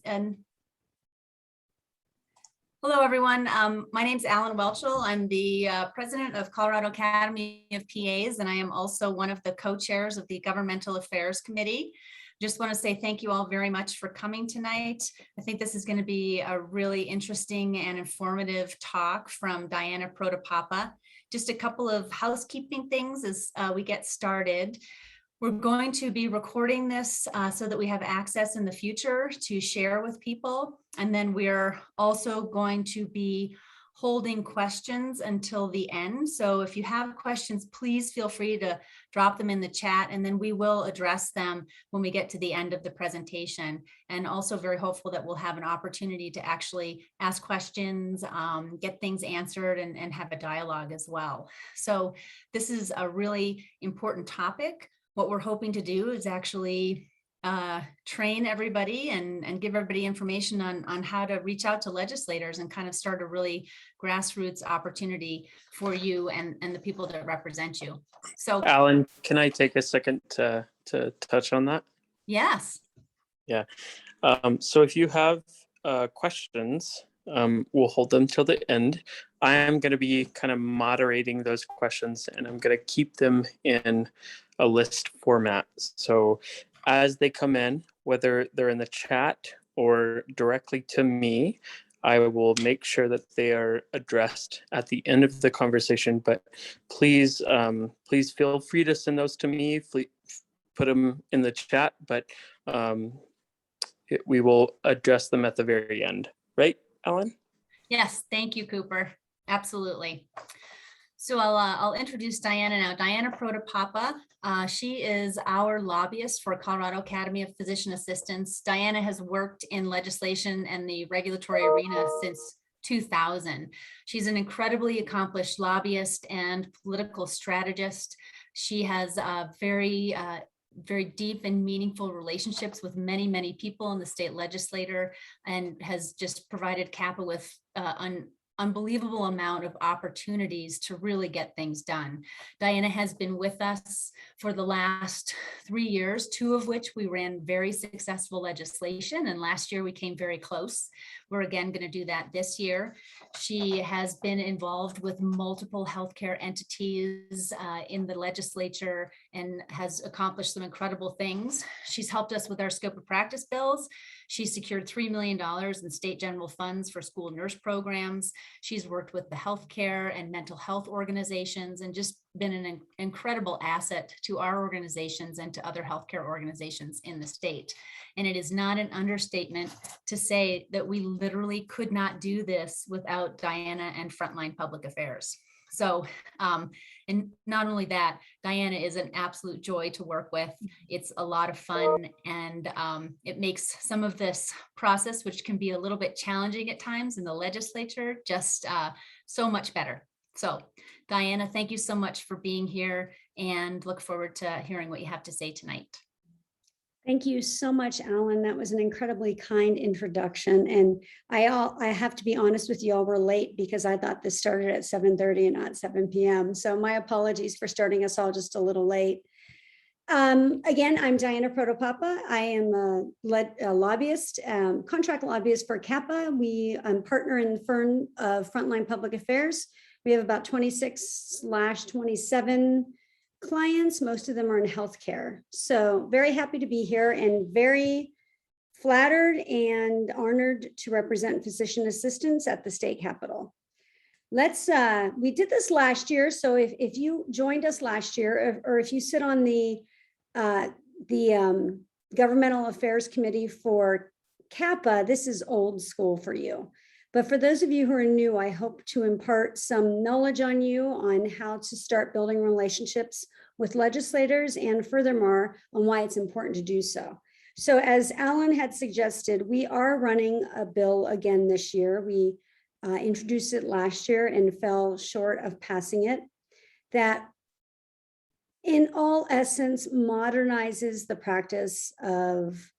And hello, everyone. My name is Alan Welchel. I'm the president of Colorado Academy of PAs, and I am also one of the co-chairs of the Governmental Affairs Committee. Just want to say thank you all very much for coming tonight. I think this is going to be a really interesting and informative talk from Diana Protopapa. Just a couple of housekeeping things as we get started. We're going to be recording this so that we have access in the future to share with people. And then we're also going to be holding questions until the end. So if you have questions, please feel free to drop them in the chat, and then we will address them when we get to the end of the presentation. And also very hopeful that we'll have an opportunity to actually ask questions, get things answered, and have a dialogue as well. So this is a really important topic. What we're hoping to do is actually train everybody and give everybody information on how to reach out to legislators and kind of start a really grassroots opportunity for you and the people that represent you. So Alan, can I take a second to touch on that? Yes. Yeah. So if you have questions, we'll hold them till the end. I am going to be kind of moderating those questions, and I'm going to keep them in a list format. So as they come in, whether they're in the chat or directly to me, I will make sure that they are addressed at the end of the conversation. But please, please feel free to send those to me. Please put them in the chat, but we will address them at the very end. Right, Ellen? Yes, thank you, Cooper. Absolutely. So I'll introduce Diana now. Diana Protopapa. She is our lobbyist for Colorado Academy of Physician Assistants. Diana has worked in legislation and the regulatory arena since 2000. She's an incredibly accomplished lobbyist and political strategist. She has very deep and meaningful relationships with many people in the state legislature, and has just provided CAPA with an unbelievable amount of opportunities to really get things done. Diana has been with us for the last 3 years, 2 of which we ran very successful legislation, and last year we came very close. We're again going to do that this year. She has been involved with multiple healthcare entities in the legislature and has accomplished some incredible things. She's helped us with our scope of practice bills. She secured $3 million in state general funds for school nurse programs. She's worked with the healthcare and mental health organizations and just been an incredible asset to our organizations and to other healthcare organizations in the state. And it is not an understatement to say that we literally could not do this without Diana and Frontline Public Affairs. So, and not only that, Diana is an absolute joy to work with. It's a lot of fun, and it makes some of this process, which can be a little bit challenging at times in the legislature, just so much better. So, Diana, thank you so much for being here, and look forward to hearing what you have to say tonight. Thank you so much, Alan. That was an incredibly kind introduction. And I have to be honest with you, all, we're late because I thought this started at 7:30 and not 7 p.m. So my apologies for starting us all just a little late. Again, I'm Diana Protopapa. I am a lobbyist, contract lobbyist for CAPA. We partner in the firm of Frontline Public Affairs. We have about 26/27 clients. Most of them are in healthcare. So very happy to be here and very flattered and honored to represent physician assistants at the state capitol. We did this last year. So if you joined us last year, or if you sit on the Governmental Affairs Committee for CAPA, this is old school for you. But for those of you who are new, I hope to impart some knowledge on you on how to start building relationships with legislators, and furthermore, on why it's important to do so. So as Alan had suggested, we are running a bill again this year. We introduced it last year and fell short of passing it, that in all essence modernizes the practice of,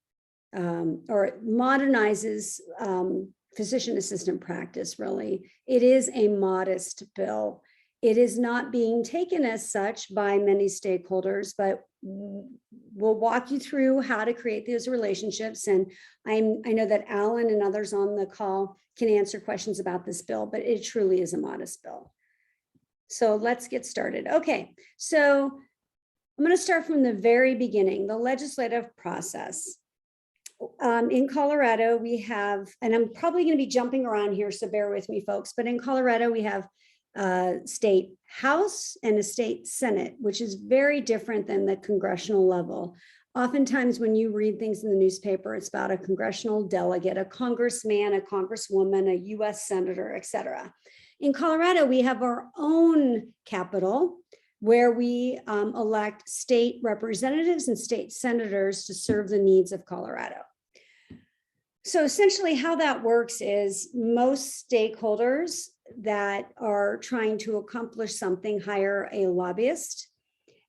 or modernizes physician assistant practice, really. It is a modest bill. It is not being taken as such by many stakeholders, but we'll walk you through how to create those relationships. And I know that Alan and others on the call can answer questions about this bill, but it truly is a modest bill. So let's get started. Okay, so I'm going to start from the very beginning, the legislative process. In Colorado, we have, and I'm probably going to be jumping around here, so bear with me, folks, but in Colorado, we have a state House and a state Senate, which is very different than the congressional level. Oftentimes, when you read things in the newspaper, it's about a congressional delegate, a congressman, a congresswoman, a US senator, et cetera. In Colorado, we have our own capital where we elect state representatives and state senators to serve the needs of Colorado. So essentially how that works is most stakeholders that are trying to accomplish something hire a lobbyist,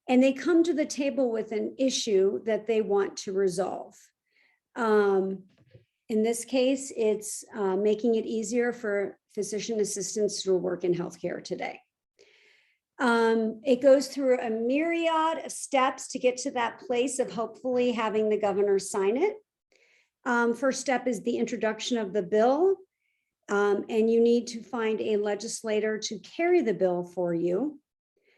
and they come to the table with an issue that they want to resolve. In this case, it's making it easier for physician assistants to work in healthcare today. It goes through a myriad of steps to get to that place of hopefully having the governor sign it. First step is the introduction of the bill, and you need to find a legislator to carry the bill for you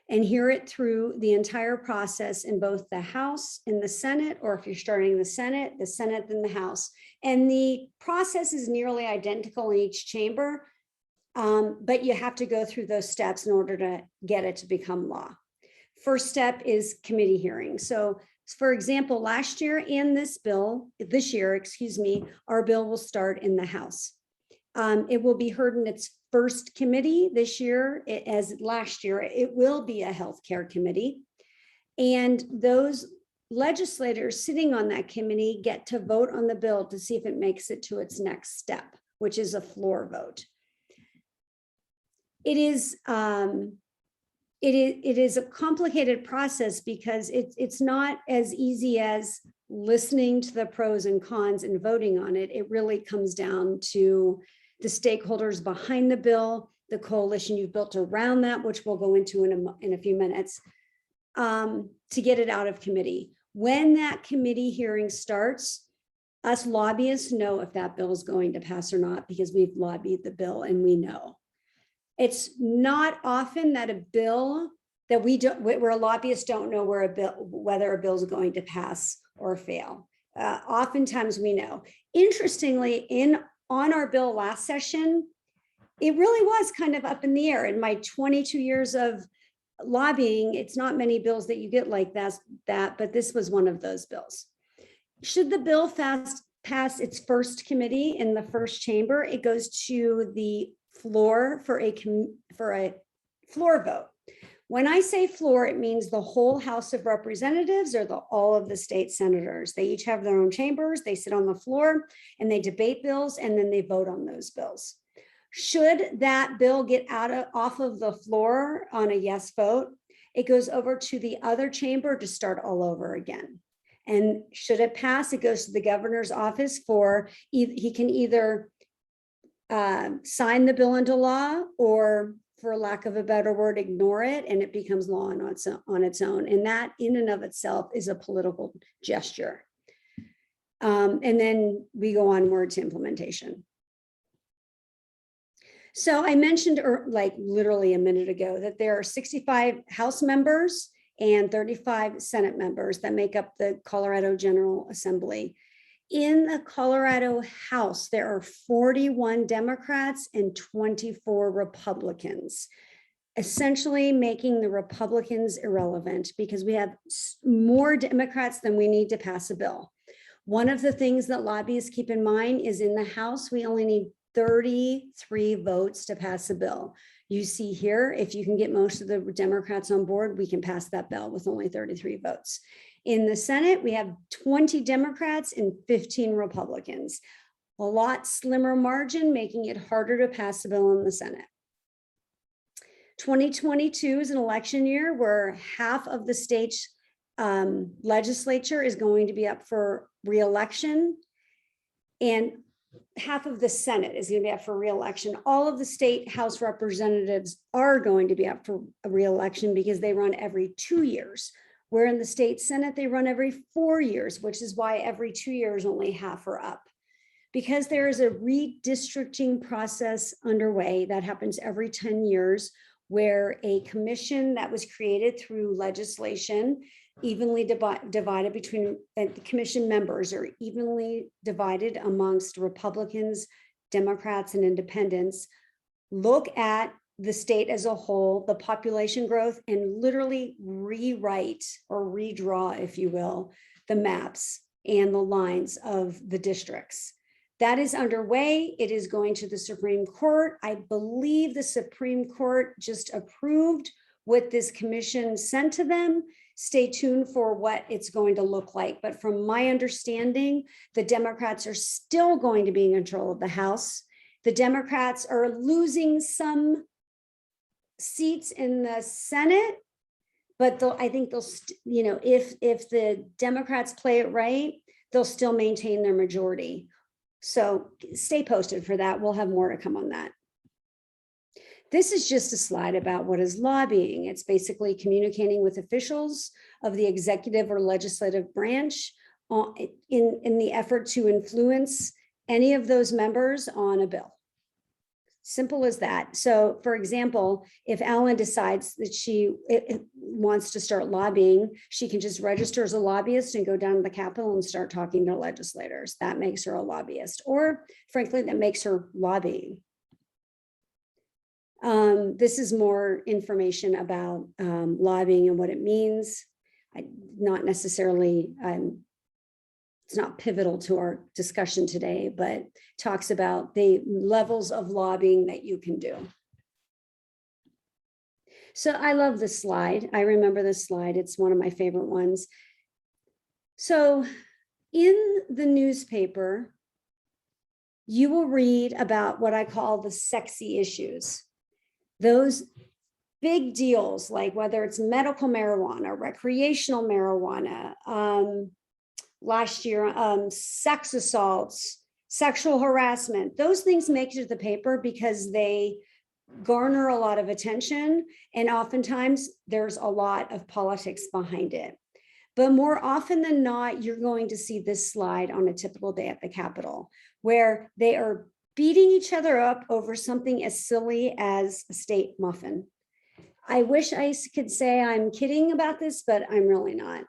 and hear it through the entire process in both the House and the Senate, or if you're starting the Senate, then the House. And the process is nearly identical in each chamber, but you have to go through those steps in order to get it to become law. First step is committee hearing. So for example, last year in this year, our bill will start in the House. It will be heard in its first committee this year, as last year, it will be a healthcare committee. And those legislators sitting on that committee get to vote on the bill to see if it makes it to its next step, which is a floor vote. It is a complicated process because it's not as easy as listening to the pros and cons and voting on it. It really comes down to the stakeholders behind the bill, the coalition you've built around that, which we'll go into in a few minutes, to get it out of committee. When that committee hearing starts, us lobbyists know if that bill is going to pass or not because we've lobbied the bill and we know. It's not often that a bill that where lobbyists don't know whether a bill is going to pass or fail. Oftentimes we know. Interestingly, on our bill last session, it really was kind of up in the air. In my 22 years of lobbying, it's not many bills that you get like that, but this was one of those bills. Should the bill pass its first committee in the first chamber, it goes to the floor for a floor vote. When I say floor, it means the whole House of Representatives or all of the state senators. They each have their own chambers. They sit on the floor and they debate bills and then they vote on those bills. Should that bill get off of the floor on a yes vote, it goes over to the other chamber to start all over again. And should it pass, it goes to the governor's office he can either sign the bill into law or, for lack of a better word, ignore it, and it becomes law on its own. And that in and of itself is a political gesture. And then we go onward to implementation. So I mentioned like literally a minute ago that there are 65 House members and 35 Senate members that make up the Colorado General Assembly. In the Colorado House, there are 41 Democrats and 24 Republicans, essentially making the Republicans irrelevant because we have more Democrats than we need to pass a bill. One of the things that lobbyists keep in mind is in the House, we only need 33 votes to pass a bill. You see here, if you can get most of the Democrats on board, we can pass that bill with only 33 votes. In the Senate, we have 20 Democrats and 15 Republicans. A lot slimmer margin, making it harder to pass a bill in the Senate. 2022 is an election year where half of the state's legislature is going to be up for re-election. And half of the Senate is going to be up for reelection. All of the state House representatives are going to be up for a reelection because they run every 2 years. Where in the state Senate, they run every 4 years, which is why every 2 years only half are up. Because there is a redistricting process underway that happens every 10 years, where a commission that was created through legislation evenly divided between the commission members are evenly divided amongst Republicans, Democrats, and independents, look at the state as a whole, the population growth, and literally rewrite or redraw, if you will, the maps and the lines of the districts. That is underway. It is going to the Supreme Court. I believe the Supreme Court just approved what this commission sent to them. Stay tuned for what it's going to look like. But from my understanding, the Democrats are still going to be in control of the House. The Democrats are losing some seats in the Senate, but I think they'll, if the Democrats play it right, they'll still maintain their majority. So stay posted for that. We'll have more to come on that. This is just a slide about what is lobbying. It's basically communicating with officials of the executive or legislative branch in the effort to influence any of those members on a bill. Simple as that. So for example, if Alan decides that she wants to start lobbying, she can just register as a lobbyist and go down to the Capitol and start talking to legislators. That makes her a lobbyist, or frankly, that makes her lobbying. This is more information about lobbying and what it means. Not necessarily, it's not pivotal to our discussion today, but talks about the levels of lobbying that you can do. So I love this slide. I remember this slide. It's one of my favorite ones. So in the newspaper, you will read about what I call the sexy issues. Those big deals, like whether it's medical marijuana, recreational marijuana, last year, sex assaults, sexual harassment, those things make it to the paper because they garner a lot of attention. And oftentimes there's a lot of politics behind it. But more often than not, you're going to see this slide on a typical day at the Capitol, where they are beating each other up over something as silly as a state muffin. I wish I could say I'm kidding about this, but I'm really not.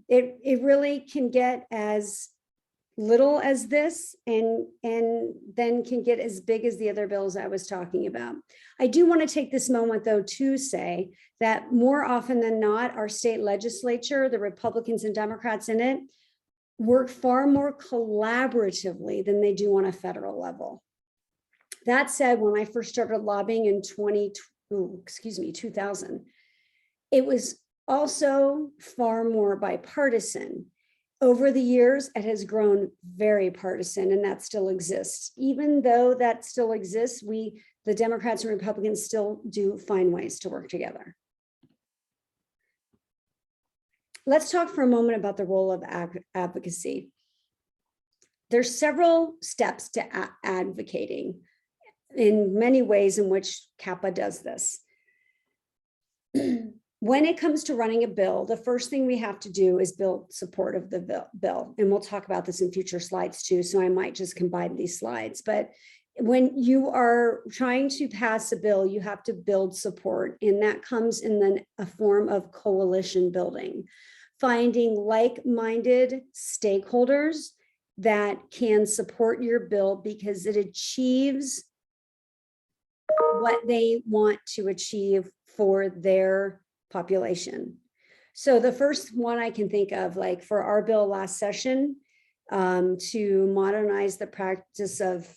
It really can get as little as this and then can get as big as the other bills I was talking about. I do want to take this moment though to say that more often than not, our state legislature, the Republicans and Democrats in it, work far more collaboratively than they do on a federal level. That said, when I first started lobbying in 2000, it was also far more bipartisan. Over the years, it has grown very partisan, and that still exists. Even though that still exists, the Democrats and Republicans still do find ways to work together. Let's talk for a moment about the role of advocacy. There's several steps to advocating in many ways in which CAPA does this. When it comes to running a bill, the first thing we have to do is build support of the bill. And we'll talk about this in future slides too, so I might just combine these slides. But when you are trying to pass a bill, you have to build support, and that comes in a form of coalition building, finding like-minded stakeholders that can support your bill because it achieves what they want to achieve for their population. So the first one I can think of, like for our bill last session, to modernize the practice of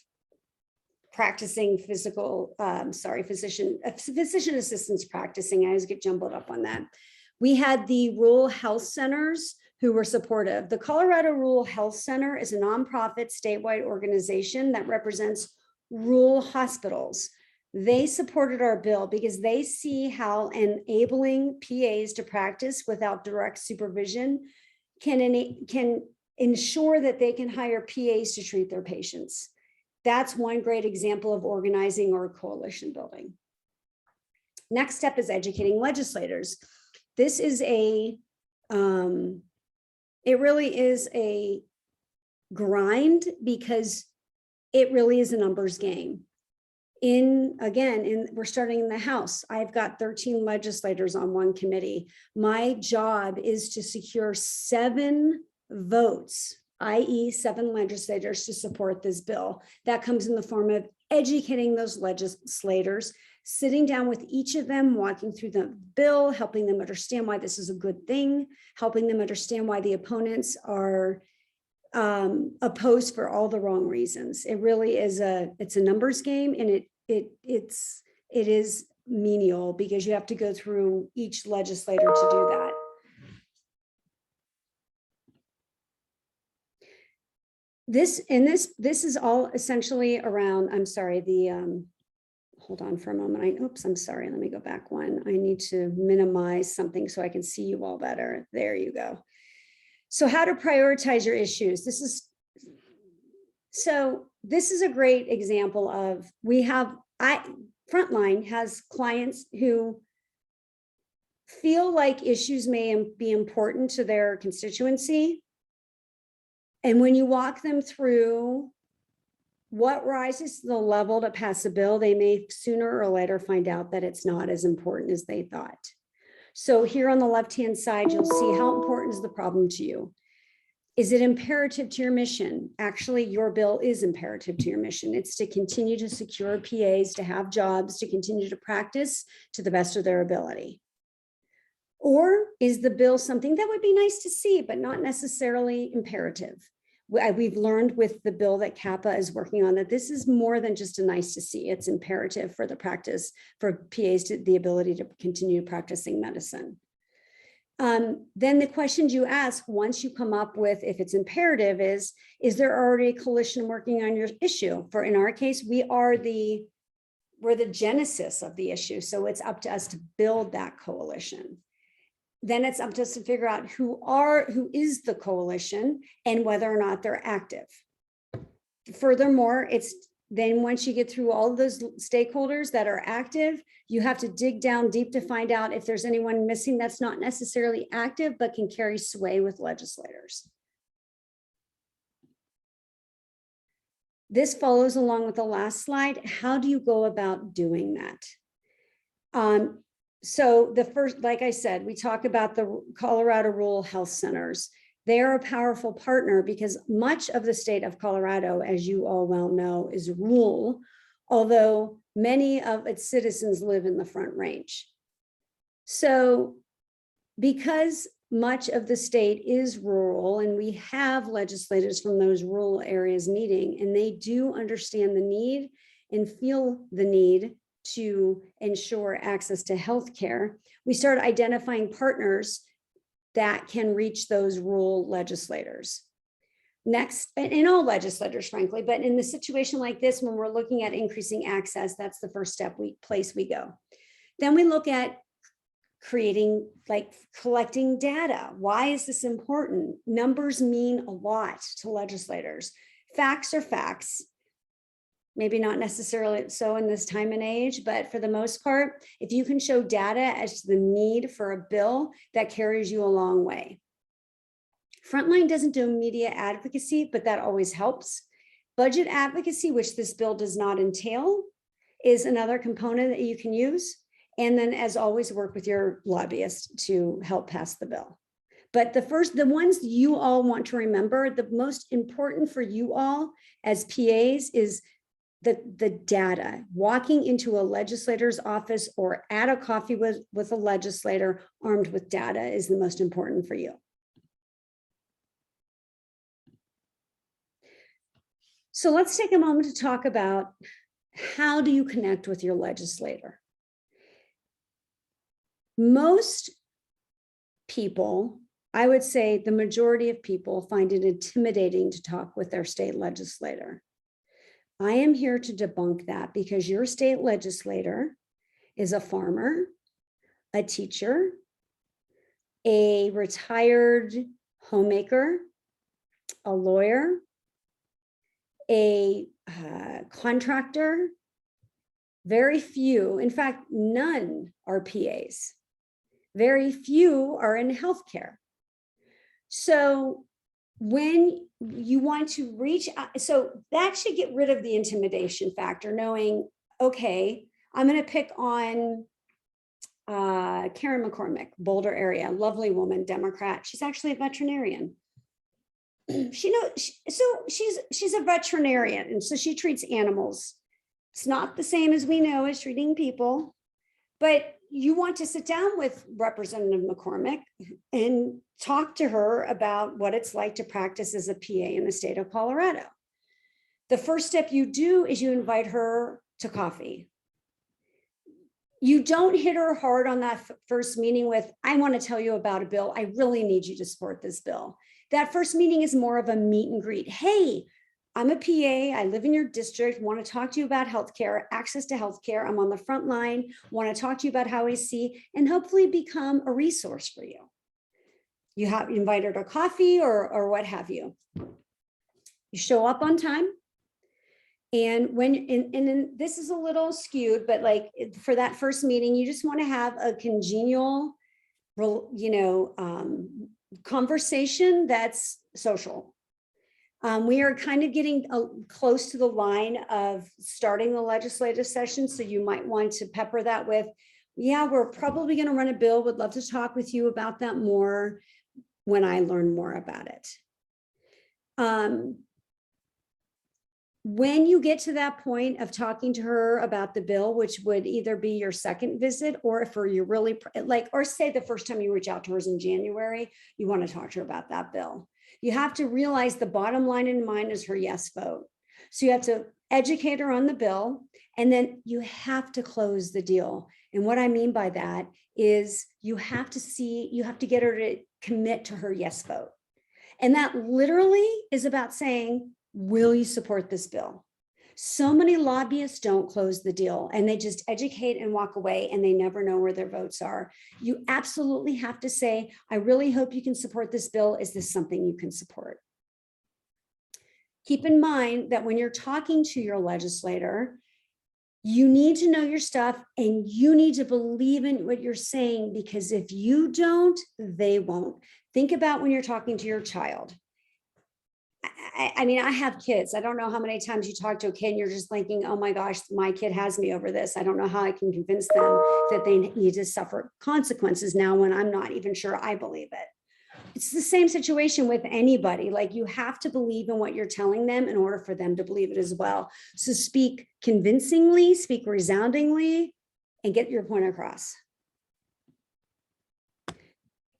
practicing physician assistance practicing. I always get jumbled up on that. We had the rural health centers who were supportive. The Colorado Rural Health Center is a nonprofit statewide organization that represents rural hospitals. They supported our bill because they see how enabling PAs to practice without direct supervision can ensure that they can hire PAs to treat their patients. That's one great example of organizing or coalition building. Next step is educating legislators. This is it really is a grind because it really is a numbers game. We're starting in the House. I've got 13 legislators on one committee. My job is to secure 7 votes, i.e. 7 legislators to support this bill. That comes in the form of educating those legislators, sitting down with each of them, walking through the bill, helping them understand why this is a good thing, helping them understand why the opponents are opposed for all the wrong reasons. It really is it's a numbers game, and it is menial because you have to go through each legislator to do that. This is all essentially around, I'm sorry, hold on for a moment. I'm sorry. Let me go back one. I need to minimize something so I can see you all better. There you go. So how to prioritize your issues. This is a great example of, Frontline has clients who feel like issues may be important to their constituency. And when you walk them through what rises to the level to pass a bill, they may sooner or later find out that it's not as important as they thought. So here on the left-hand side, you'll see how important is the problem to you. Is it imperative to your mission? Actually, your bill is imperative to your mission. It's to continue to secure PAs, to have jobs, to continue to practice to the best of their ability. Or is the bill something that would be nice to see, but not necessarily imperative? We've learned with the bill that CAPA is working on that this is more than just a nice to see. It's imperative for the practice, for PAs to the ability to continue practicing medicine. Then the questions you ask once you come up with, if it's imperative, is there already a coalition working on your issue? For in our case, we're the genesis of the issue. So it's up to us to build that coalition. Then it's up to us to figure out who is the coalition and whether or not they're active. Furthermore, then once you get through all of those stakeholders that are active, you have to dig down deep to find out if there's anyone missing that's not necessarily active, but can carry sway with legislators. This follows along with the last slide. How do you go about doing that? So the first, like I said, we talk about the Colorado Rural Health Centers. They are a powerful partner because much of the state of Colorado, as you all well know, is rural, although many of its citizens live in the Front Range. So because much of the state is rural and we have legislators from those rural areas meeting, and they do understand the need and feel the need to ensure access to healthcare, we start identifying partners that can reach those rural legislators. Next, and all legislators, frankly, but in the situation like this, when we're looking at increasing access, that's the first place we go. Then we look at collecting data. Why is this important? Numbers mean a lot to legislators. Facts are facts. Maybe not necessarily so in this time and age, but for the most part, if you can show data as to the need for a bill, that carries you a long way. Frontline doesn't do media advocacy, but that always helps. Budget advocacy, which this bill does not entail, is another component that you can use. And then, as always, work with your lobbyist to help pass the bill. But the ones you all want to remember, the most important for you all as PAs is the data. Walking into a legislator's office or at a coffee with a legislator armed with data is the most important for you. So let's take a moment to talk about how do you connect with your legislator? Most people, I would say the majority of people, find it intimidating to talk with their state legislator. I am here to debunk that because your state legislator is a farmer, a teacher, a retired homemaker, a lawyer, a contractor. Very few, in fact, none are PAs. Very few are in healthcare. So when you want to reach out, so that should get rid of the intimidation factor, knowing, okay, I'm going to pick on Karen McCormick, Boulder area, lovely woman, Democrat. She's actually a veterinarian. She's a veterinarian, and so she treats animals. It's not the same as we know as treating people, but you want to sit down with Representative McCormick and talk to her about what it's like to practice as a PA in the state of Colorado. The first step you do is you invite her to coffee. You don't hit her hard on that first meeting with, I want to tell you about a bill. I really need you to support this bill. That first meeting is more of a meet and greet. Hey, I'm a PA, I live in your district, want to talk to you about healthcare, access to healthcare. I'm on the front line, want to talk to you about how I see, and hopefully become a resource for you. You have invited her to coffee or what have you. You show up on time. And and this is a little skewed, but like for that first meeting, you just want to have a congenial, conversation that's social. We are kind of getting close to the line of starting the legislative session. So you might want to pepper that with, yeah, we're probably going to run a bill. Would love to talk with you about that more when I learn more about it. When you get to that point of talking to her about the bill, which would either be your second visit, or if you're really or say the first time you reach out to her is in January, you want to talk to her about that bill. You have to realize the bottom line in mind is her yes vote. So you have to educate her on the bill, and then you have to close the deal. And what I mean by that is you have to get her to commit to her yes vote. And that literally is about saying, will you support this bill? So many lobbyists don't close the deal and they just educate and walk away and they never know where their votes are. You absolutely have to say, I really hope you can support this bill. Is this something you can support? Keep in mind that when you're talking to your legislator, you need to know your stuff and you need to believe in what you're saying, because if you don't, they won't. Think about when you're talking to your child. I mean, I have kids. I don't know how many times you talk to a kid and you're just thinking, oh my gosh, my kid has me over this. I don't know how I can convince them that they need to suffer consequences now when I'm not even sure I believe it. It's the same situation with anybody. Like, you have to believe in what you're telling them in order for them to believe it as well. So speak convincingly, speak resoundingly, and get your point across.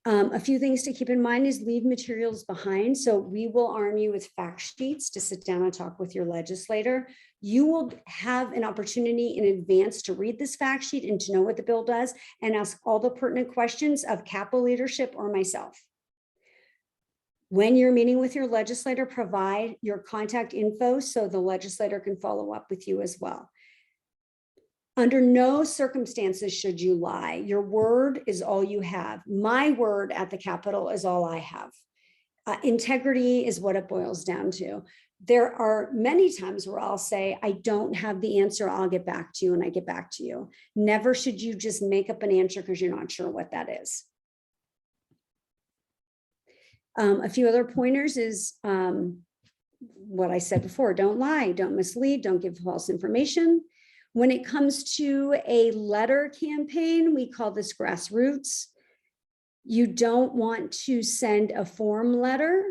A few things to keep in mind is leave materials behind. So we will arm you with fact sheets to sit down and talk with your legislator. You will have an opportunity in advance to read this fact sheet and to know what the bill does and ask all the pertinent questions of CAPA leadership or myself. When you're meeting with your legislator, provide your contact info so the legislator can follow up with you as well. Under no circumstances should you lie. Your word is all you have. My word at the Capitol is all I have. Integrity is what it boils down to. There are many times where I'll say, I don't have the answer, I'll get back to you, and I get back to you. Never should you just make up an answer because you're not sure what that is. A few other pointers is what I said before: don't lie, don't mislead, don't give false information. When it comes to a letter campaign, we call this Grassroots. You don't want to send a form letter.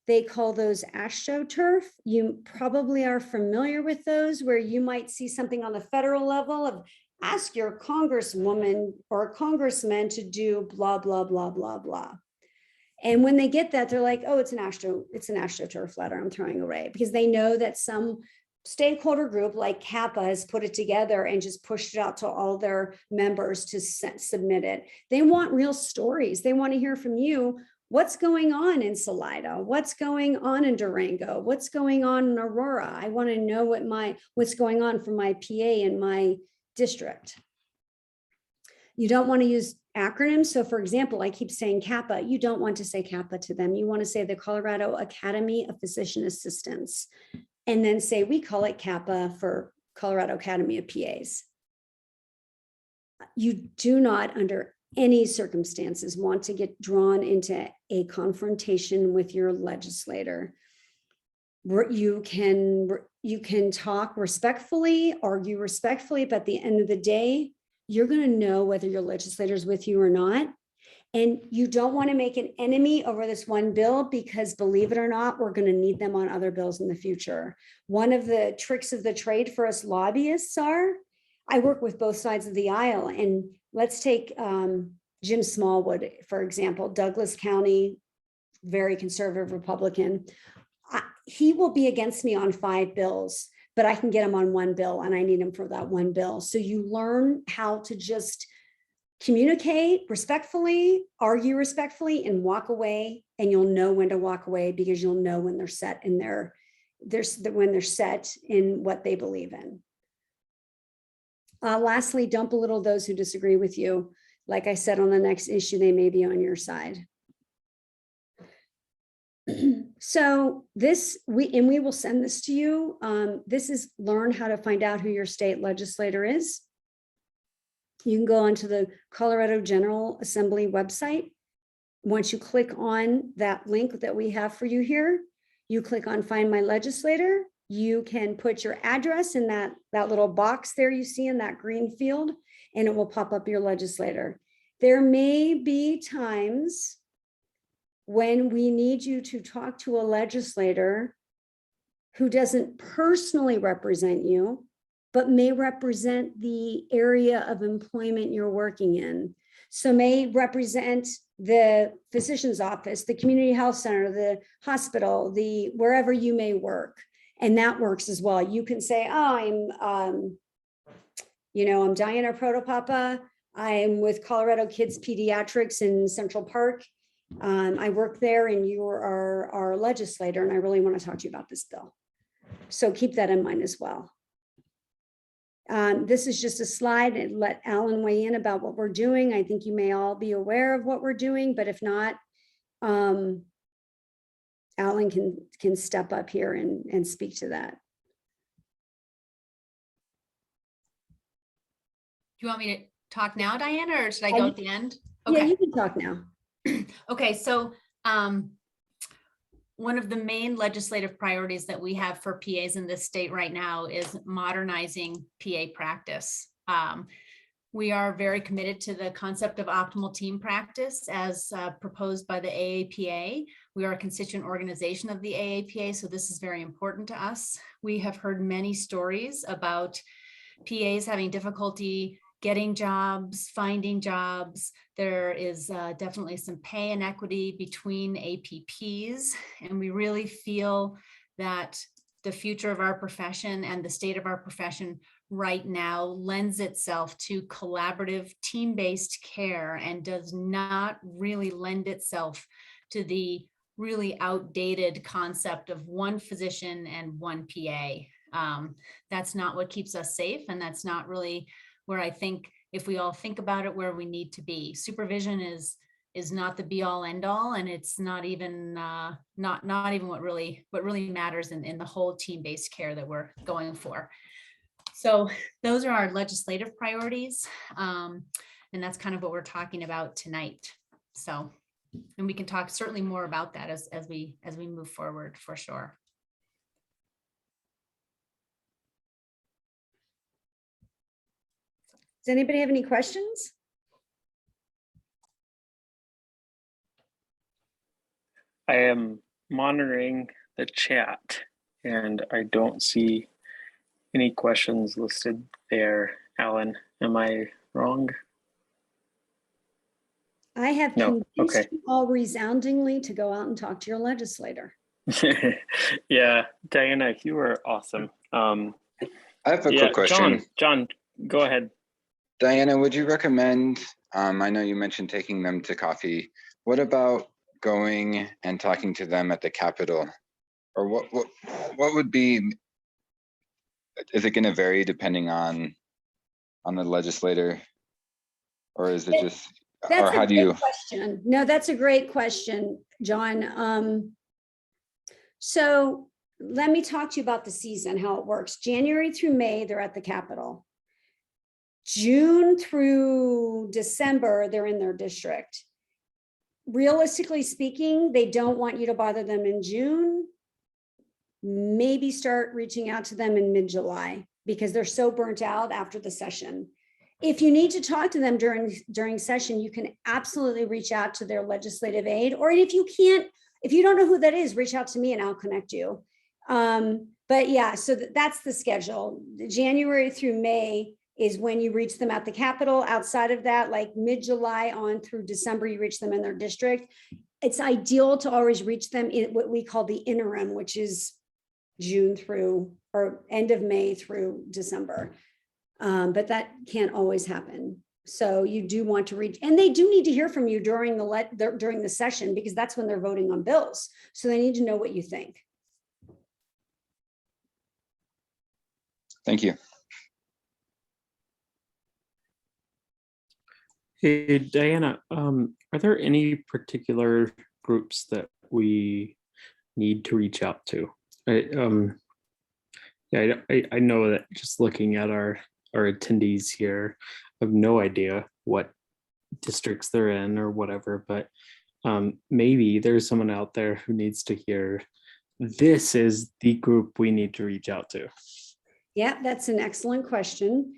They call those AstroTurf. You probably are familiar with those, where you might see something on the federal level of ask your congresswoman or congressman to do blah, blah, blah, blah, blah. And when they get that, they're like, oh, it's an AstroTurf letter I'm throwing away, because they know that some stakeholder group like CAPA has put it together and just pushed it out to all their members to submit it. They want real stories. They want to hear from you. What's going on in Salida? What's going on in Durango? What's going on in Aurora? I want to know what's going on for my PA in my district. You don't want to use acronyms. So for example, I keep saying CAPA. You don't want to say CAPA to them. You want to say the Colorado Academy of Physician Assistants, and then say, we call it CAPA for Colorado Academy of PAs. You do not, under any circumstances, want to get drawn into a confrontation with your legislator. You can talk respectfully, argue respectfully, but at the end of the day, you're going to know whether your legislator is with you or not. And you don't want to make an enemy over this one bill, because believe it or not, we're going to need them on other bills in the future. One of the tricks of the trade for us lobbyists are, I work with both sides of the aisle, and let's take Jim Smallwood, for example, Douglas County, very conservative Republican. He will be against me on 5 bills, but I can get him on 1 bill, and I need him for that 1 bill. So you learn how to just communicate respectfully, argue respectfully, and walk away. And you'll know when to walk away, because you'll know when they're set in when they're set in what they believe in. Lastly, don't belittle those who disagree with you. Like I said, on the next issue, they may be on your side. So we will send this to you. This is learn how to find out who your state legislator is. You can go onto the Colorado General Assembly website. Once you click on that link that we have for you here, you click on Find My Legislator. You can put your address in that little box there you see in that green field, and it will pop up your legislator. There may be times when we need you to talk to a legislator who doesn't personally represent you, but may represent the area of employment you're working in. So may represent the physician's office, the community health center, the hospital, wherever you may work. And that works as well. You can say, oh, I'm Diana Protopapa. I'm with Colorado Kids Pediatrics in Central Park. I work there, and you are our legislator, and I really want to talk to you about this bill. So keep that in mind as well. This is just a slide, and let Alan weigh in about what we're doing. I think you may all be aware of what we're doing, but if not, Alan can step up here and speak to that. Do you want me to talk now, Diana, or should I go at the end? Okay. Yeah, you can talk now. Okay, so one of the main legislative priorities that we have for PAs in this state right now is modernizing PA practice. We are very committed to the concept of optimal team practice as proposed by the AAPA. We are a constituent organization of the AAPA, so this is very important to us. We have heard many stories about PAs having difficulty getting jobs, finding jobs. There is definitely some pay inequity between APPs, and we really feel that the future of our profession and the state of our profession right now lends itself to collaborative team-based care and does not really lend itself to the really outdated concept of one physician and one PA. That's not what keeps us safe, and that's not really where I think, if we all think about it, where we need to be. Supervision is not the be all end all, and it's not even not even what really matters in the whole team-based care that we're going for. So those are our legislative priorities, and that's kind of what we're talking about tonight. So, and we can talk certainly more about that as we move forward, for sure. Does anybody have any questions? I am monitoring the chat, and I don't see any questions listed there. Alan, am I wrong? I have No. convinced Okay. you all resoundingly to go out and talk to your legislator. Yeah, Diana, you were awesome. I have a quick question. John, go ahead. Diana, would you recommend, I know you mentioned taking them to coffee. What about going and talking to them at the Capitol? Or what would be, is it going to vary depending on the legislator? Or is it just That's how a do great you? question. No, that's a great question, John. So let me talk to you about the season, how it works. January through May, they're at the Capitol. June through December, they're in their district. Realistically speaking, they don't want you to bother them in June. Maybe start reaching out to them in mid-July because they're so burnt out after the session. If you need to talk to them during session, you can absolutely reach out to their legislative aide, or if you can't, if you don't know who that is, reach out to me and I'll connect you. But yeah, so that's the schedule. January through May is when you reach them at the Capitol. Outside of that, like mid-July on through December, you reach them in their district. It's ideal to always reach them in what we call the interim, which is June through or end of May through December. But that can't always happen. So you do want to reach, and they do need to hear from you during the session because that's when they're voting on bills. So they need to know what you think. Thank you. Hey, Diana, are there any particular groups that we need to reach out to? I know that just looking at our attendees here, I have no idea what districts they're in or whatever, but maybe there's someone out there who needs to hear this is the group we need to reach out to. Yeah, that's an excellent question.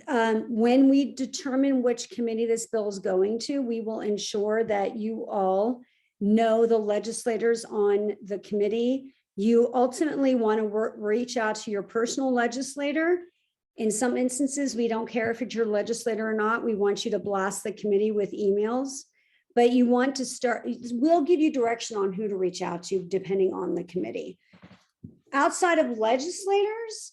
When we determine which committee this bill is going to, we will ensure that you all know the legislators on the committee. You ultimately want to reach out to your personal legislator. In some instances, we don't care if it's your legislator or not. We want you to blast the committee with emails, but you want to start, we'll give you direction on who to reach out to depending on the committee. Outside of legislators,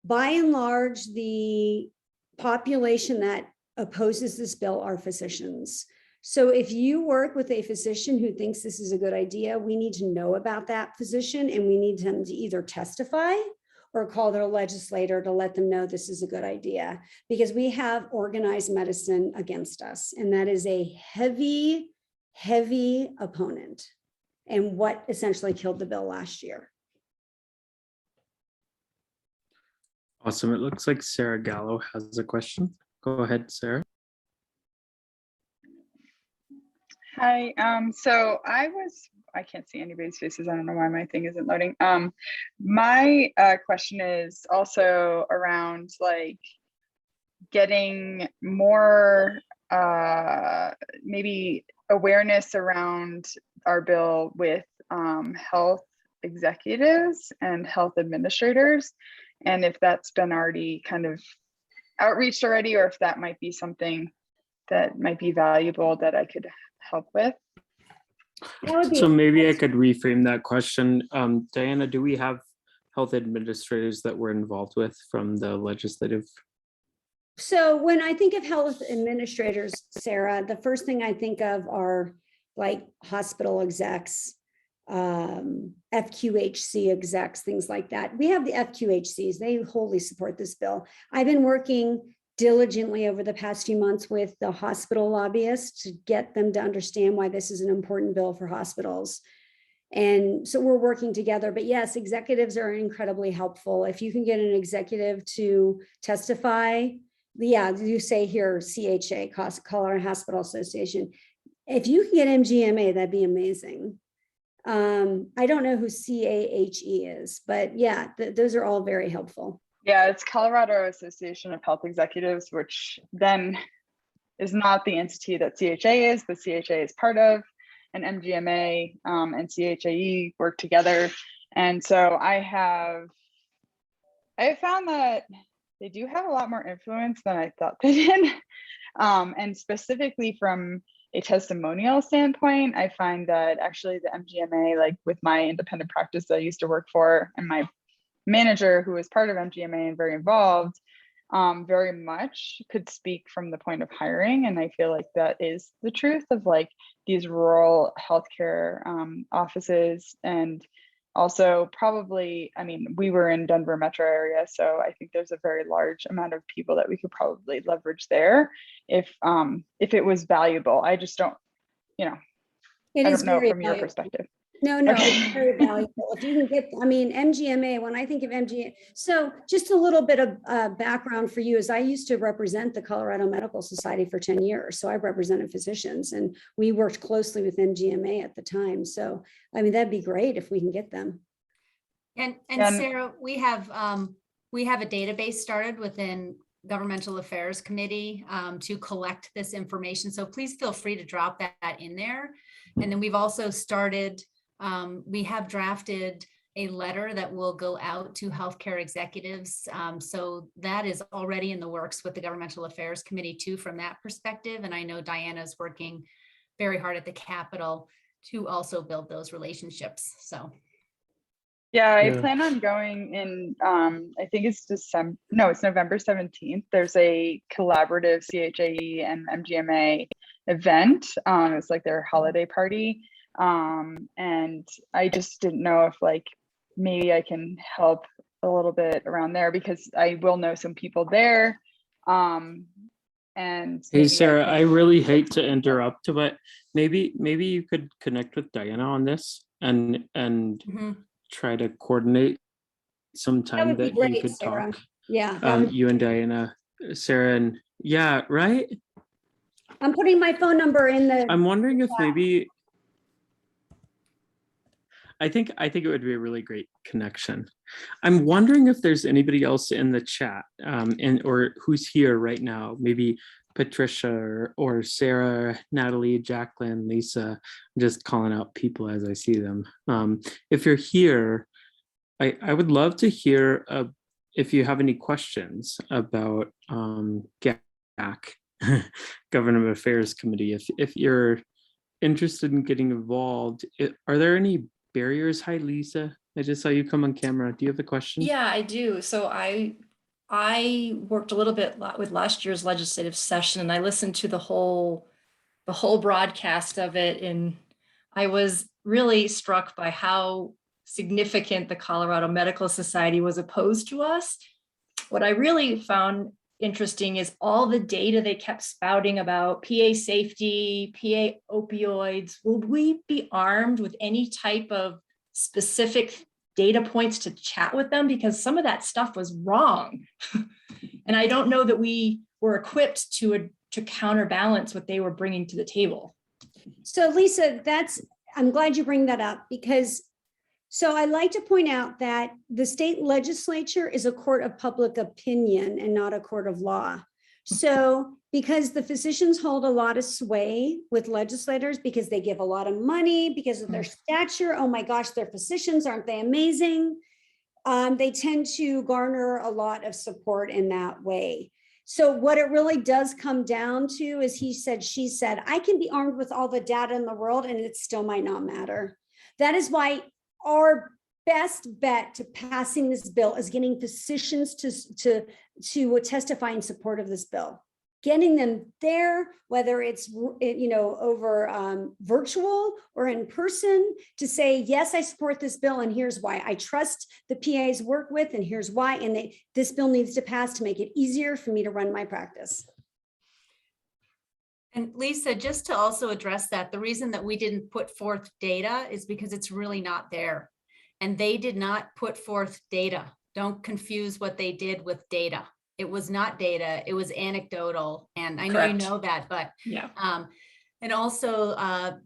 by and large, the population that opposes this bill are physicians. So if you work with a physician who thinks this is a good idea, we need to know about that physician and we need them to either testify or call their legislator to let them know this is a good idea, because we have organized medicine against us. And that is a heavy, heavy opponent and what essentially killed the bill last year. Awesome. It looks like Sarah Gallo has a question. Go ahead, Sarah. Hi, so I can't see anybody's faces. I don't know why my thing isn't loading. My question is also around like getting more maybe awareness around our bill with health executives and health administrators, and if that's been already kind of outreached already, or if that might be something that might be valuable that I could help with. So maybe I could reframe that question. Diana, do we have health administrators that we're involved with from the legislative? So when I think of health administrators, Sarah, the first thing I think of are like hospital execs, FQHC execs, things like that. We have the FQHCs, they wholly support this bill. I've been working diligently over the past few months with the hospital lobbyists to get them to understand why this is an important bill for hospitals. And so we're working together, but yes, executives are incredibly helpful. If you can get an executive to testify, yeah, you say here, CHA, Colorado Hospital Association. If you can get MGMA, that'd be amazing. I don't know who CAHE is, but yeah, those are all very helpful. Yeah, it's Colorado Association of Health Executives, which then is not the entity that CHA is, but CHA is part of, and MGMA and CHAE work together. And so I have found that they do have a lot more influence than I thought they did. And specifically from a testimonial standpoint, I find that actually the MGMA, like with my independent practice that I used to work for, and my manager who was part of MGMA and very involved, very much could speak from the point of hiring. And I feel like that is the truth of like these rural healthcare offices and Also, probably, I mean, we were in Denver metro area, so I think there's a very large amount of people that we could probably leverage there if it was valuable. I just don't, you know, It I is don't know very from your valuable. perspective. No, no, Okay. it's very valuable. If you can get, I mean, MGMA, when I think of MGMA, so just a little bit of background for you is I used to represent the Colorado Medical Society for 10 years. So I represented physicians and we worked closely with MGMA at the time. So, I mean, that'd be great if we can get them. And And- Sarah, we have a database started within Governmental Affairs Committee to collect this information. So please feel free to drop that in there. And then we've also started, we have drafted a letter that will go out to healthcare executives. So that is already in the works with the Governmental Affairs Committee too, from that perspective. And I know Diana is working very hard at the Capitol to also build those relationships. So. Yeah, I Yeah. plan on going in, I think it's December, no, it's November 17th. There's a collaborative CHAE and MGMA event. It's like their holiday party. And I just didn't know if like, maybe I can help a little bit around there because I will know some people there. And Hey, maybe Sarah, I can- really hate to interrupt, but maybe you could connect with Diana on this and Mhm. try to coordinate some That time would be that you great, could Sarah. talk. Yeah. that would- You and Diana, Sarah, and yeah, right? I'm putting my phone number in the, I'm wondering if maybe I think it would be a really great connection. I'm wondering if there's anybody else in the chat or who's here right now, maybe Patricia or Sarah, Natalie, Jacqueline, Lisa. I'm just calling out people as I see them. If you're here, I would love to hear if you have any questions about GAC, Government Affairs Committee. If you're interested in getting involved, are there any barriers? Hi, Lisa. I just saw you come on camera. Do you have a question? Yeah, I do. So I worked a little bit with last year's legislative session, and I listened to the whole broadcast of it, and I was really struck by how significant the Colorado Medical Society was opposed to us. What I really found interesting is all the data they kept spouting about PA safety, PA opioids. Will we be armed with any type of specific data points to chat with them? Because some of that stuff was wrong. And I don't know that we were equipped to counterbalance what they were bringing to the table. so Lisa, I'm glad you bring that up because so I like to point out that the state legislature is a court of public opinion and not a court of law. So because the physicians hold a lot of sway with legislators because they give a lot of money because of their stature. Oh my gosh, they're physicians, aren't they amazing? They tend to garner a lot of support in that way. So what it really does come down to is he said, she said, I can be armed with all the data in the world and it still might not matter. That is why our best bet to passing this bill is getting physicians to testify in support of this bill, getting them there, whether it's over virtual or in person, to say, yes, I support this bill and here's why. I trust the PAs work with and here's why. And this bill needs to pass to make it easier for me to run my practice. And Lisa, just to also address that, the reason that we didn't put forth data is because it's really not there. And they did not put forth data. Don't confuse what they did with data. It was not data, it was anecdotal. And I know Correct. you know that, but Yeah. and also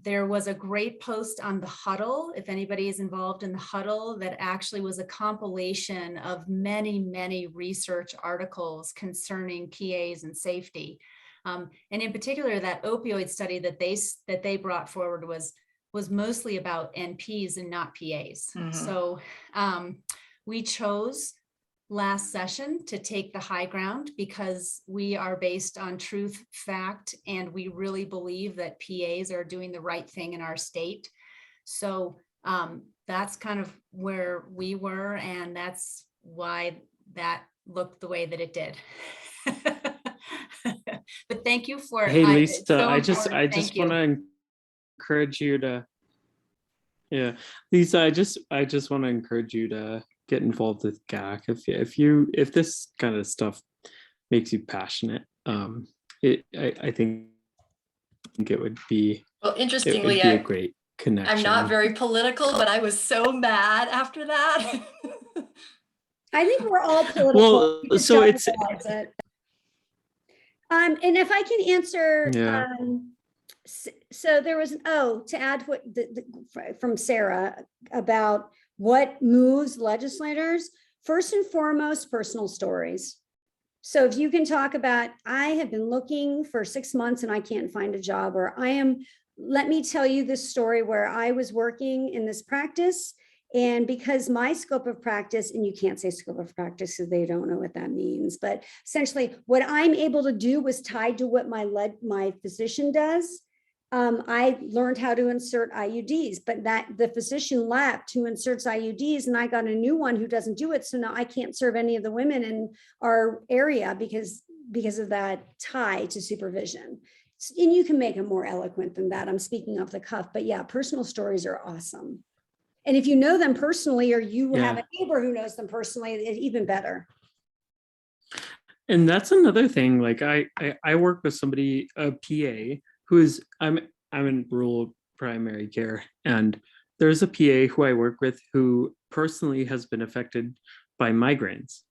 there was a great post on the Huddle, if anybody is involved in the Huddle, that actually was a compilation of many, many research articles concerning PAs and safety. And in particular, that opioid study that they brought forward was mostly about NPs and not PAs. Mhm. So we chose last session to take the high ground because we are based on truth, fact, and we really believe that PAs are doing the right thing in our state. So that's kind of where we were, and that's why that looked the way that it did. But thank you for. Hey, it's Lisa, so I just important. want to encourage you to Yeah, Lisa, I just want to encourage you to get involved with GAC. If this kind of stuff makes you passionate, I think it would be Well, it would interestingly, be a great connection. I'm not very political, but I was so mad after that. I think we're all political. Well, We just so don't it's realize it. And if I can answer, yeah. So there was, to add what from Sarah about what moves legislators, first and foremost, personal stories. So if you can talk about, I have been looking for 6 months and I can't find a job, or let me tell you this story where I was working in this practice, and because my scope of practice, and you can't say scope of practice because they don't know what that means, but essentially what I'm able to do was tied to what my physician does. I learned how to insert IUDs, but the physician left who inserts IUDs, and I got a new one who doesn't do it. So now I can't serve any of the women in our area because of that tie to supervision. And you can make it more eloquent than that. I'm speaking off the cuff, but yeah, personal stories are awesome. And if you know them personally, or you have a neighbor who knows them personally, it's even better. And that's another thing. Like I work with somebody, a PA, who is I'm in rural primary care, and there's a PA who I work with who personally has been affected by migraines,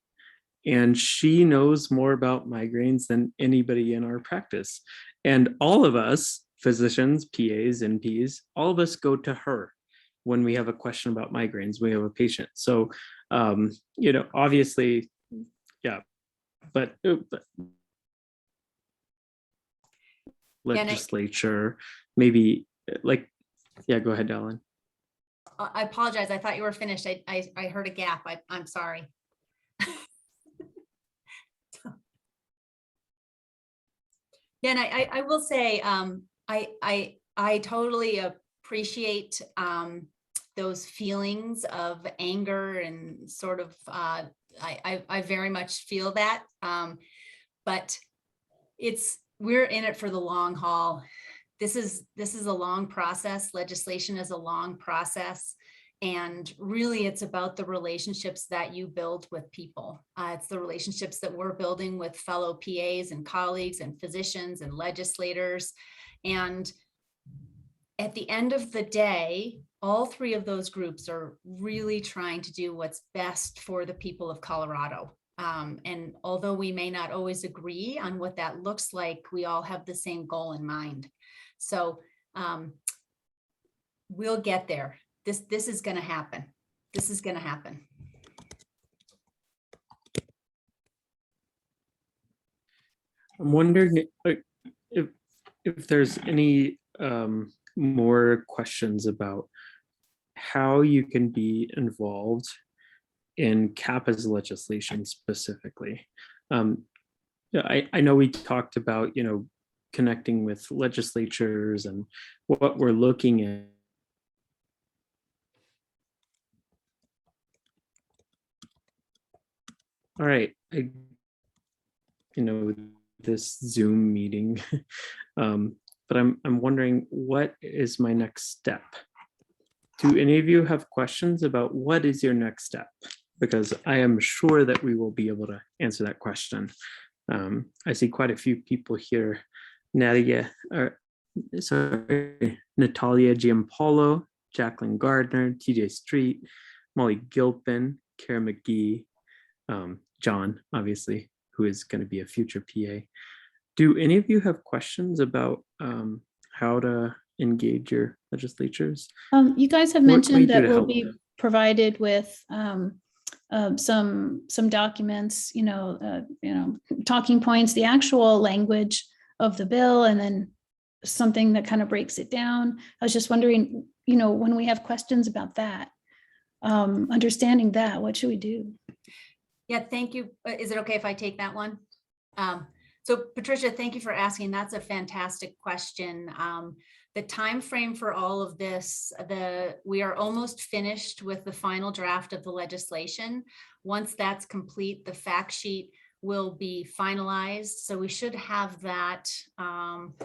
and she knows more about migraines than anybody in our practice. And all of us, physicians, PAs, NPs, all of us go to her when we have a question about migraines. We have a patient, so obviously, yeah, but legislature, maybe like, yeah, go ahead, Ellen. I apologize. I thought you were finished. I heard a gap. I'm sorry. Yeah, and I will say, I totally appreciate those feelings of anger and sort of, I very much feel that, but we're in it for the long haul. This is a long process. Legislation is a long process. And really, it's about the relationships that you build with people. It's the relationships that we're building with fellow PAs and colleagues and physicians and legislators. And at the end of the day, all three of those groups are really trying to do what's best for the people of Colorado. And although we may not always agree on what that looks like, we all have the same goal in mind. So we'll get there. This is going to happen. This is going to happen. I'm wondering if there's any more questions about how you can be involved in CAPA's legislation specifically. I know we talked about, connecting with legislatures and what we're looking at. All right, this Zoom meeting, but I'm wondering, what is my next step? Do any of you have questions about what is your next step? Because I am sure that we will be able to answer that question. I see quite a few people here. Natalia Giampolo, Jacqueline Gardner, TJ Street, Molly Gilpin, Kara McGee, John, obviously, who is going to be a future PA. Do any of you have questions about how to engage your legislatures? You guys have mentioned that we'll be provided with some documents, talking points, the actual language of the bill, and then something that kind of breaks it down. I was just wondering, when we have questions about that, understanding that, what should we do? Yeah, thank you. Is it okay if I take that one? So Patricia, thank you for asking. That's a fantastic question. The time frame for all of this, we are almost finished with the final draft of the legislation. Once that's complete, the fact sheet will be finalized. So we should have that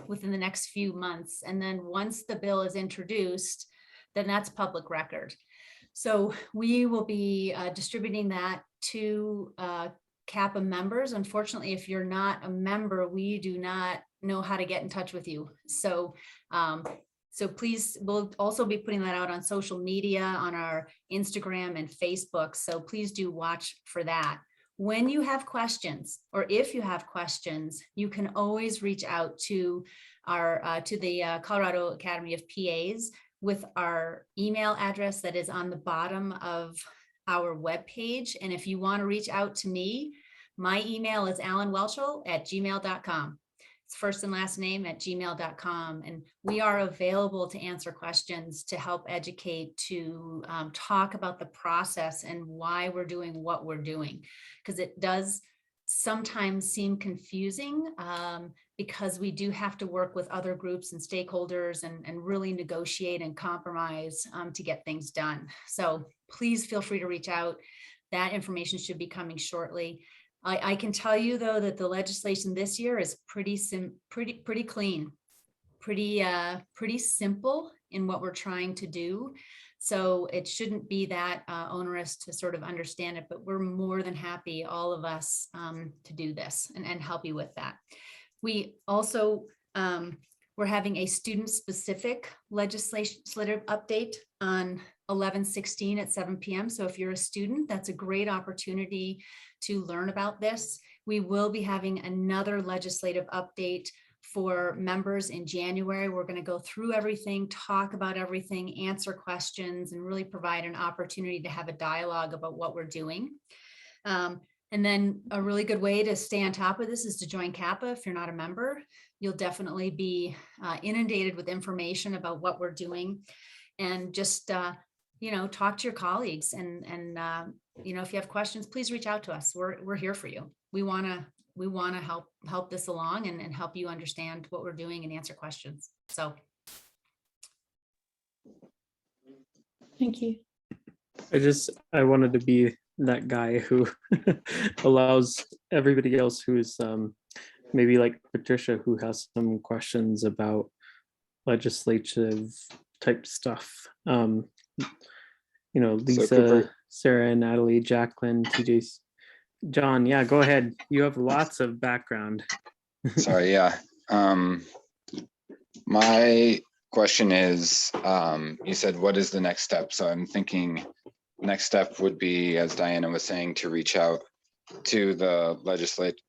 within the next few months. And then once the bill is introduced, then that's public record. So we will be distributing that to CAPA members. Unfortunately, if you're not a member, we do not know how to get in touch with you. So so please, we'll also be putting that out on social media, on our Instagram and Facebook. So please do watch for that. When you have questions, or if you have questions, you can always reach out to our to the Colorado Academy of PAs with our email address that is on the bottom of our webpage. And if you want to reach out to me, my email is allenwelchel@gmail.com. It's first and last name @gmail.com. And we are available to answer questions, to help educate, to talk about the process and why we're doing what we're doing. Because it does sometimes seem confusing because we do have to work with other groups and stakeholders and really negotiate and compromise to get things done. So please feel free to reach out. That information should be coming shortly. I can tell you though that the legislation this year is pretty clean, pretty simple in what we're trying to do. So it shouldn't be that onerous to sort of understand it, but we're more than happy, all of us, to do this and help you with that. We also, we're having a student-specific legislative update on 11/16 at 7 p.m. So if you're a student, that's a great opportunity to learn about this. We will be having another legislative update for members in January. We're going to go through everything, talk about everything, answer questions, and really provide an opportunity to have a dialogue about what we're doing. And then a really good way to stay on top of this is to join CAPA. If you're not a member, you'll definitely be inundated with information about what we're doing. And just, you know, talk to your colleagues and you know, if you have questions, please reach out to us. We're here for you. We want to help this along and help you understand what we're doing and answer questions. So. Thank you. I wanted to be that guy who allows everybody else who is maybe like Patricia, who has some questions about legislative type stuff. You know, Lisa, Cooper. Sarah, Natalie, Jacqueline, TJ, John. Yeah, go ahead. You have lots of background. Sorry, yeah. My question is, you said, what is the next step? So I'm thinking next step would be, as Diana was saying, to reach out to the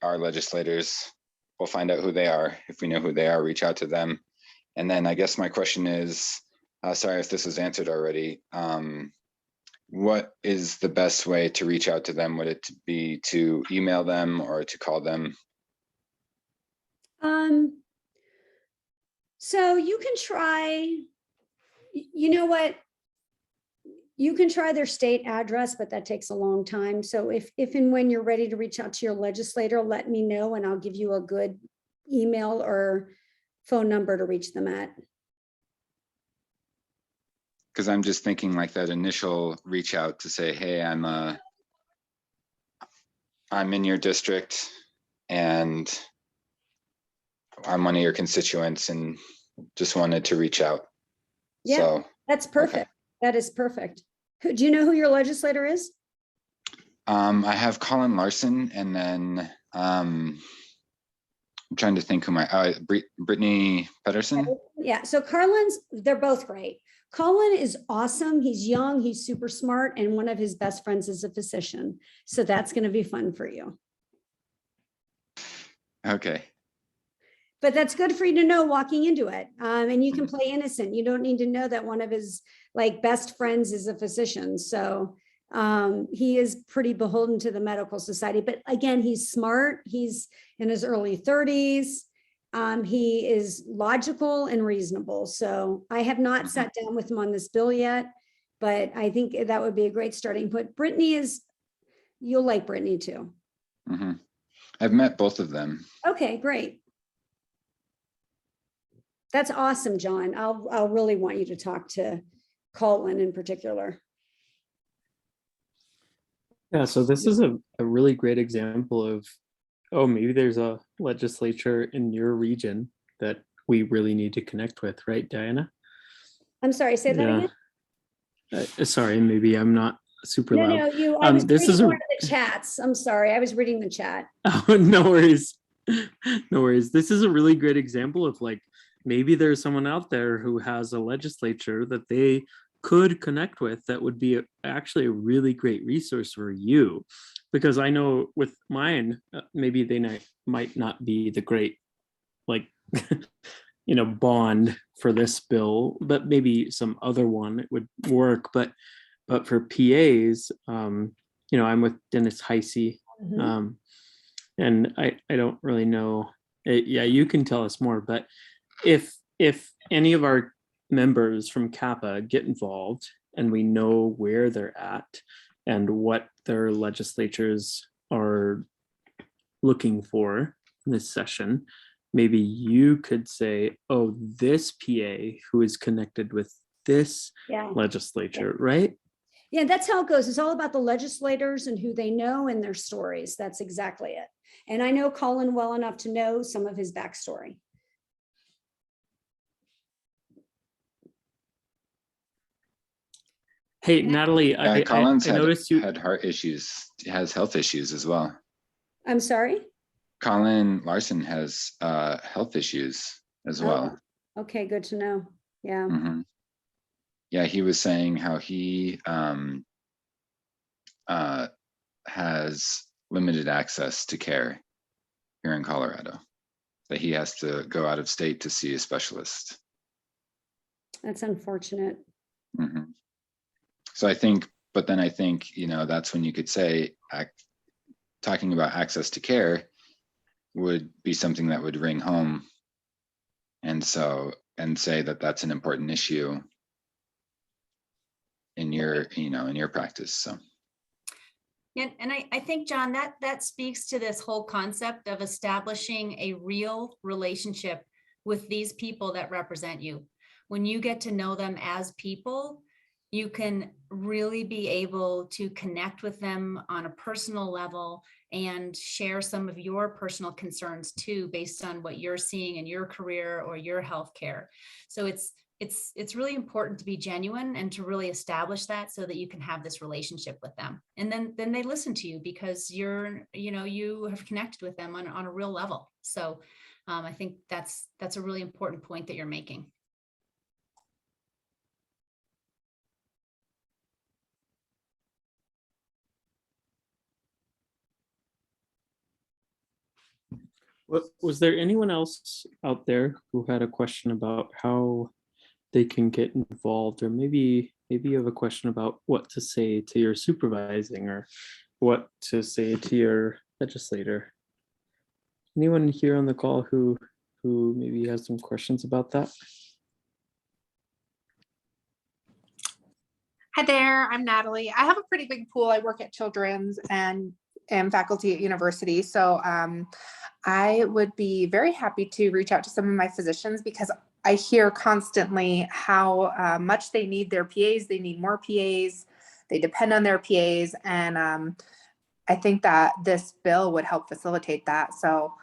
our legislators. We'll find out who they are. If we know who they are, reach out to them. And then I guess my question is, sorry if this was answered already, what is the best way to reach out to them? Would it be to email them or to call them? So you can try, you know what? You can try their state address, but that takes a long time. So if and when you're ready to reach out to your legislator, let me know and I'll give you a good email or phone number to reach them at. Because I'm just thinking like that initial reach out to say, hey, I'm in your district and I'm one of your constituents and just wanted to reach out. Yeah, so, that's perfect. Okay. That is perfect. Do you know who your legislator is? I have Colin Larson, and then I'm trying to think who Brittany Pedersen. Yeah, so Carlin's, they're both great. Colin is awesome. He's young, he's super smart, and one of his best friends is a physician. So that's going to be fun for you. Okay. But that's good for you to know walking into it. And you can play innocent. You don't need to know that one of his like best friends is a physician. So he is pretty beholden to the medical society. But again, he's smart. He's in his early 30s. He is logical and reasonable. So I have not sat down with him on this bill yet, but I think that would be a great starting point. Brittany is, you'll like Brittany too. Mm-hmm. I've met both of them. Okay, great. That's awesome, John. I'll really want you to talk to Colin in particular. Yeah, so this is a really great example of, oh, maybe there's a legislature in your region that we really need to connect with, right, Diana? I'm sorry, say that again? sorry, maybe I'm not super No, loud. no, you, I was This reading is a one of the chats. I'm sorry. I was reading the chat. oh, no worries. No worries. This is a really great example of like, maybe there's someone out there who has a legislature that they could connect with that would be actually a really great resource for you. Because I know with mine, maybe they might not be the great, like, bond for this bill, but maybe some other one it would work. But for PAs, I'm with Dennis Heisey, Mhm. and I don't really know. Yeah, you can tell us more. But if any of our members from CAPA get involved and we know where they're at and what their legislatures are looking for in this session, maybe you could say, oh, this PA who is connected with this Yeah. legislature, right? Yeah, that's how it goes. It's all about the legislators and who they know and their stories. That's exactly it. And I know Colin well enough to know some of his backstory. Hey, Natalie, I Collins noticed you. had heart issues, has health issues as well. I'm sorry? Colin Larson has health issues as well. Oh, okay, good to know. Yeah. Mhm. Yeah, he was saying how he has limited access to care here in Colorado, that he has to go out of state to see a specialist. That's unfortunate. Mhm. So I think, but then I think, that's when you could say talking about access to care would be something that would ring home. And say that that's an important issue in your practice. So. Yeah, and I think, John, that speaks to this whole concept of establishing a real relationship with these people that represent you. When you get to know them as people, you can really be able to connect with them on a personal level and share some of your personal concerns too, based on what you're seeing in your career or your healthcare. So it's really important to be genuine and to really establish that so that you can have this relationship with them. And then they listen to you because you have connected with them on a real level. So I think that's a really important point that you're making. Was there anyone else out there who had a question about how they can get involved, or maybe you have a question about what to say to your supervising or what to say to your legislator? Anyone here on the call who maybe has some questions about that? Hi there, I'm Natalie. I have a pretty big pool. I work at Children's and am faculty at university. So I would be very happy to reach out to some of my physicians because I hear constantly how much they need their PAs. They need more PAs. They depend on their PAs. And I think that this bill would help facilitate that. So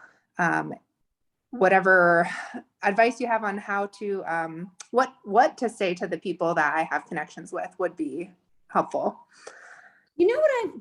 whatever advice you have on how to, what to say to the people that I have connections with would be helpful. You know what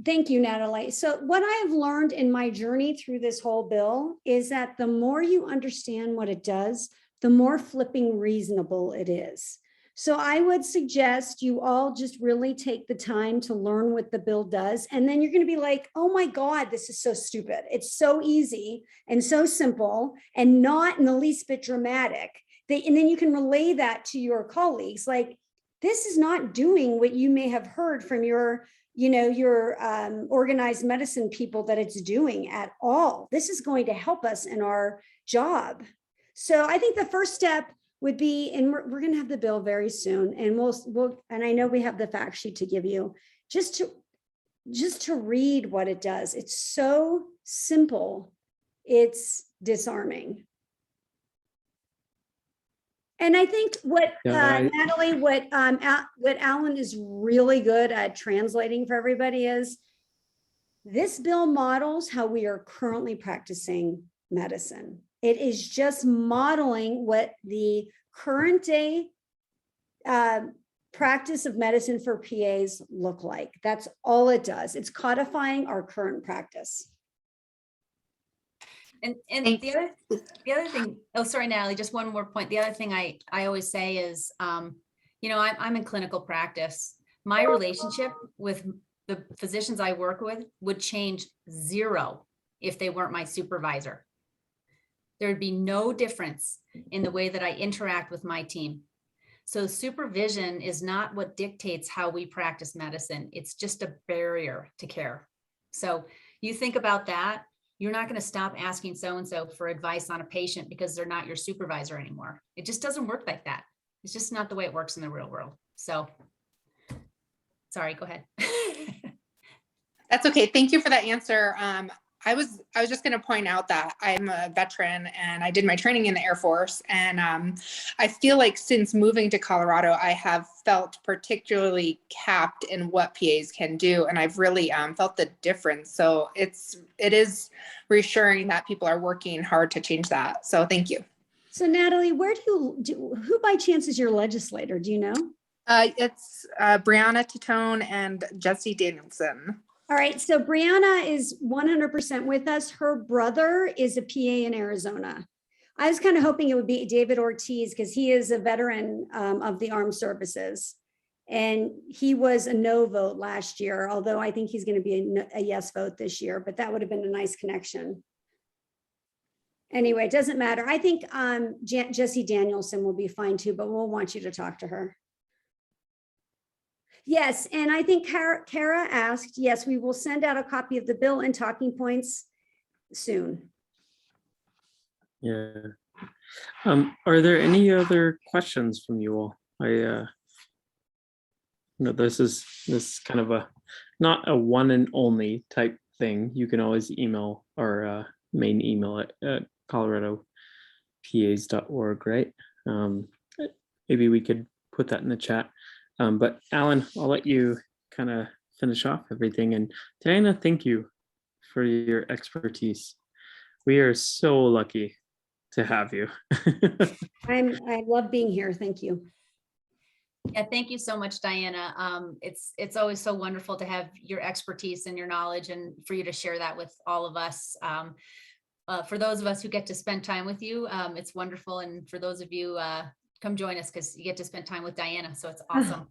thank you, Natalie. So what I have learned in my journey through this whole bill is that the more you understand what it does, the more flipping reasonable it is. So I would suggest you all just really take the time to learn what the bill does. And then you're going to be like, oh my God, this is so stupid. It's so easy and so simple and not in the least bit dramatic. And then you can relay that to your colleagues. Like, this is not doing what you may have heard from your organized medicine people that it's doing at all. This is going to help us in our job. So I think the first step would be, and we're going to have the bill very soon, and we'll and I know we have the fact sheet to give you, just to read what it does. It's so simple. It's disarming. And I think Natalie, what Alan is really good at translating for everybody is this bill models how we are currently practicing medicine. It is just modeling what the current day practice of medicine for PAs look like? That's all it does. It's codifying our current practice. And Thanks. the other thing, oh, sorry, Natalie, just one more point. The other thing I always say is, you know, I'm in clinical practice. My relationship with the physicians I work with would change zero if they weren't my supervisor. There'd be no difference in the way that I interact with my team. So supervision is not what dictates how we practice medicine. It's just a barrier to care. So you think about that. You're not going to stop asking so-and-so for advice on a patient because they're not your supervisor anymore. It just doesn't work like that. It's just not the way it works in the real world. So, sorry, go ahead. That's okay. Thank you for that answer. I was just going to point out that I'm a veteran and I did my training in the Air Force. And I feel like since moving to Colorado, I have felt particularly capped in what PAs can do. And I've really felt the difference. So it is reassuring that people are working hard to change that. So thank you. So Natalie, who by chance is your legislator? Do you know? It's Brianna Titone and Jesse Danielson. All right, so Brianna is 100% with us. Her brother is a PA in Arizona. I was kind of hoping it would be David Ortiz because he is a veteran of the armed services. And he was a no vote last year, although I think he's going to be a yes vote this year, but that would have been a nice connection. Anyway, it doesn't matter. I think Jesse Danielson will be fine too, but we'll want you to talk to her. Yes, and I think Kara asked, yes, we will send out a copy of the bill and talking points soon. Yeah. Are there any other questions from you all? This is kind of not a one and only type thing. You can always email our main email at coloradopas.org, right? Maybe we could put that in the chat. But Alan, I'll let you kind of finish off everything. And Diana, thank you for your expertise. We are so lucky to have you. I love being here. Thank you. Yeah, thank you so much, Diana. It's always so wonderful to have your expertise and your knowledge and for you to share that with all of us. For those of us who get to spend time with you, it's wonderful. And for those of you, come join us because you get to spend time with Diana. So it's awesome.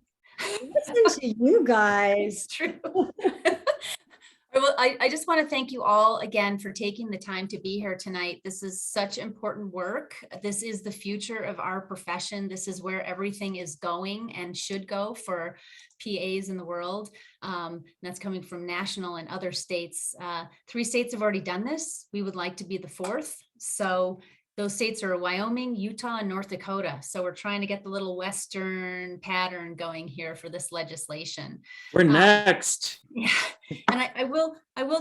Listen to you guys. True. Well, I just want to thank you all again for taking the time to be here tonight. This is such important work. This is the future of our profession. This is where everything is going and should go for PAs in the world. That's coming from national and other states. 3 states have already done this. We would like to be the 4th. So those states are Wyoming, Utah, and North Dakota. So we're trying to get the little Western pattern going here for this legislation. We're next. Yeah, and I will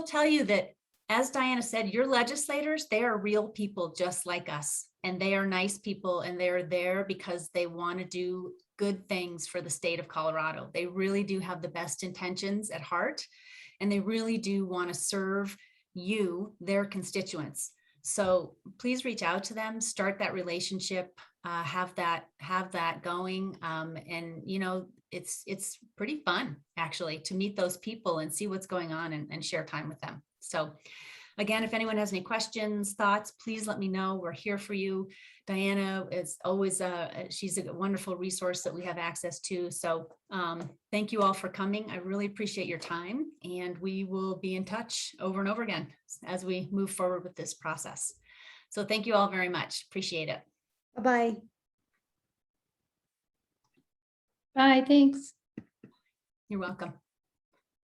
tell you that, as Diana said, your legislators, they are real people just like us, and they are nice people, and they're there because they want to do good things for the state of Colorado. They really do have the best intentions at heart, and they really do want to serve you, their constituents. So please reach out to them, start that relationship, have that going. And you know, it's pretty fun actually to meet those people and see what's going on and share time with them. So again, if anyone has any questions, thoughts, please let me know. We're here for you. Diana is always, she's a wonderful resource that we have access to. So thank you all for coming. I really appreciate your time, and we will be in touch over and over again as we move forward with this process. So thank you all very much. Appreciate it. Bye-bye. Bye, thanks. You're welcome.